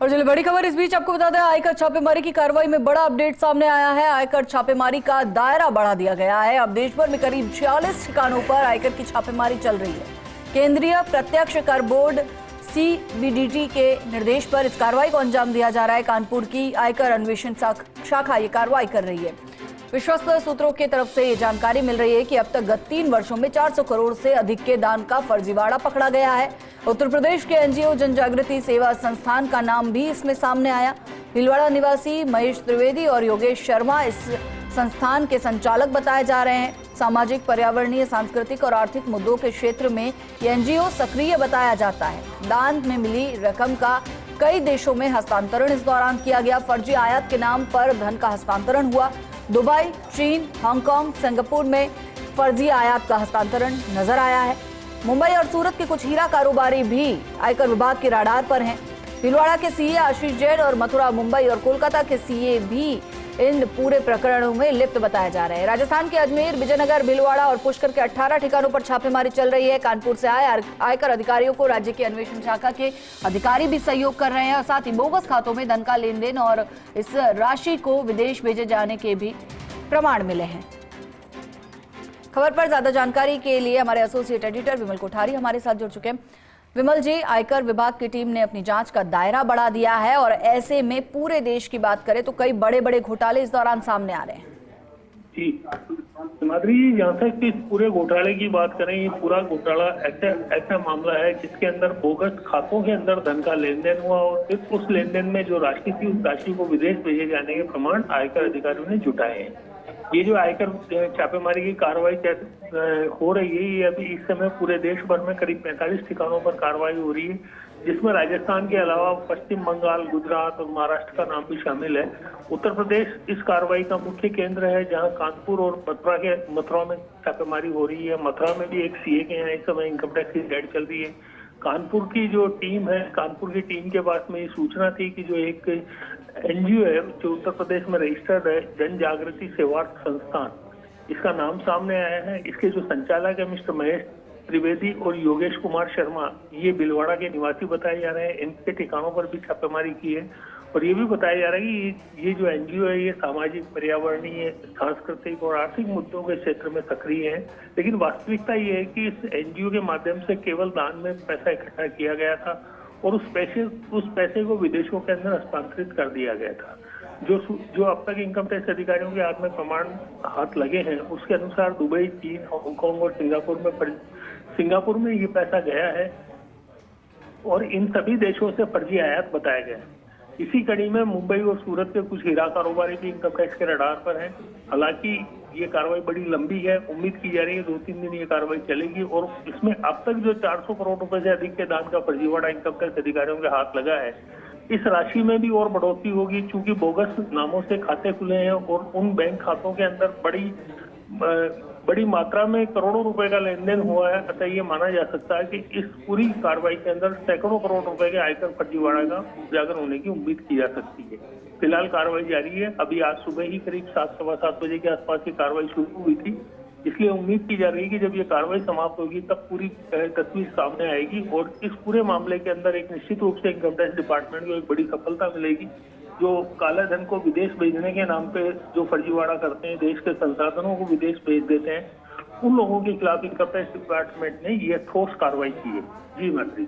और चलिए बड़ी खबर इस बीच आपको बता दें, आयकर छापेमारी की कार्रवाई में बड़ा अपडेट सामने आया है। आयकर छापेमारी का दायरा बढ़ा दिया गया है। अब देश भर में करीब 46 ठिकानों पर आयकर की छापेमारी चल रही है। केंद्रीय प्रत्यक्ष कर बोर्ड CBDT के निर्देश पर इस कार्रवाई को अंजाम दिया जा रहा है। कानपुर की आयकर अन्वेषण शाखा ये कार्रवाई कर रही है। विश्वस्त सूत्रों की तरफ से ये जानकारी मिल रही है कि अब तक गत 3 वर्षों में 400 करोड़ से अधिक के दान का फर्जीवाड़ा पकड़ा गया है। उत्तर प्रदेश के NGO जन जागृति सेवा संस्थान का नाम भी इसमें सामने आया। भीलवाड़ा निवासी महेश त्रिवेदी और योगेश शर्मा इस संस्थान के संचालक बताए जा रहे हैं। सामाजिक, पर्यावरणीय, सांस्कृतिक और आर्थिक मुद्दों के क्षेत्र में ये NGO सक्रिय बताया जाता है। दान में मिली रकम का कई देशों में हस्तांतरण इस दौरान किया गया। फर्जी आयात के नाम पर धन का हस्तांतरण हुआ। दुबई, चीन, हांगकांग, सिंगापुर में फर्जी आयात का हस्तांतरण नजर आया है। मुंबई और सूरत के कुछ हीरा कारोबारी भी आयकर विभाग के राडार पर हैं। भीलवाड़ा के CA आशीष जैन और मथुरा, मुंबई और कोलकाता के CA भी इन पूरे प्रकरणों में लिप्त बताए जा रहे हैं। राजस्थान के अजमेर, विजयनगर, भीलवाड़ा और पुष्कर के 18 ठिकानों पर छापेमारी चल रही है। कानपुर से आए आयकर अधिकारियों को राज्य की अन्वेषण शाखा के अधिकारी भी सहयोग कर रहे हैं और साथ ही बोगस खातों में धन का लेन देन और इस राशि को विदेश भेजे जाने के भी प्रमाण मिले हैं। खबर पर ज्यादा जानकारी के लिए हमारे एसोसिएट एडिटर विमल कोठारी हमारे साथ जुड़ चुके हैं। विमल जी, आयकर विभाग की टीम ने अपनी जांच का दायरा बढ़ा दिया है और ऐसे में पूरे देश की बात करें तो कई बड़े बड़े घोटाले इस दौरान सामने आ रहे हैं। जी माधुरी जी, जहाँ तक इस पूरे घोटाले की बात करें, ये पूरा घोटाला ऐसा मामला है जिसके अंदर बोगस खातों के अंदर धन का लेन देन हुआ और फिर उस लेन देन में जो राशि थी उस राशि को विदेश भेजे जाने के प्रमाण आयकर अधिकारियों ने जुटाए हैं। ये जो आयकर छापेमारी की कार्रवाई हो रही है, ये अभी इस समय पूरे देश भर में करीब 45 ठिकानों पर कार्रवाई हो रही है, जिसमें राजस्थान के अलावा पश्चिम बंगाल, गुजरात और महाराष्ट्र का नाम भी शामिल है। उत्तर प्रदेश इस कार्रवाई का मुख्य केंद्र है, जहां कानपुर और मथुरा में छापेमारी हो रही है। मथुरा में भी एक CA के यहाँ इस समय इनकम टैक्स की रेड चल रही है। कानपुर की जो टीम है, कानपुर की टीम के पास में ये सूचना थी कि जो एक NGO है जो उत्तर प्रदेश में रजिस्टर्ड है, जन जागृति सेवा संस्थान, इसका नाम सामने आया है। इसके जो संचालक है मिस्टर महेश त्रिवेदी और योगेश कुमार शर्मा, ये भीलवाड़ा के निवासी बताए जा रहे हैं। इनके ठिकानों पर भी छापेमारी की है और ये भी बताया जा रहा है कि ये जो NGO है ये सामाजिक, पर्यावरणीय, सांस्कृतिक और आर्थिक मुद्दों के क्षेत्र में सक्रिय है। लेकिन वास्तविकता ये है कि इस NGO के माध्यम से केवल दान में पैसा इकट्ठा किया गया था और उस पैसे को विदेशों के अंदर हस्तांतरित कर दिया गया था। जो अब तक इनकम टैक्स अधिकारियों के हाथ में प्रमाण हाथ लगे हैं, उसके अनुसार दुबई, चीन, हांगकांग और सिंगापुर में ये पैसा गया है और इन सभी देशों से फर्जी आयात बताया गया है। इसी कड़ी में मुंबई और सूरत के कुछ हीरा कारोबारी भी इनकम टैक्स के रडार पर हैं। हालांकि ये कार्रवाई बड़ी लंबी है, उम्मीद की जा रही है 2-3 दिन ये कार्रवाई चलेगी और इसमें अब तक जो 400 करोड़ रुपए से अधिक के दान का फर्जीवाड़ा इनकम टैक्स अधिकारियों के हाथ लगा है, इस राशि में भी और बढ़ोतरी होगी, चूंकि बोगस नामों से खाते खुले हैं और उन बैंक खातों के अंदर बड़ी मात्रा में करोड़ों रुपए का लेन देन हुआ है। अतः ये माना जा सकता है कि इस पूरी कार्रवाई के अंदर सैकड़ों करोड़ रुपए के आयकर फर्जीवाड़ा का उजागर होने की उम्मीद की जा सकती है। फिलहाल कार्रवाई जारी है। अभी आज सुबह ही करीब 7-7:15 बजे के आसपास की कार्रवाई शुरू हुई थी, इसलिए उम्मीद की जा रही है कि जब ये कार्रवाई समाप्त होगी तब पूरी तस्वीर सामने आएगी और इस पूरे मामले के अंदर एक निश्चित रूप से इनकम टैक्स डिपार्टमेंट को एक बड़ी सफलता मिलेगी। जो काला धन को विदेश भेजने के नाम पे जो फर्जीवाड़ा करते हैं, देश के संसाधनों को विदेश भेज देते हैं, उन लोगों के खिलाफ इनकम टैक्स डिपार्टमेंट ने ये ठोस कार्रवाई की है। जी मंत्री।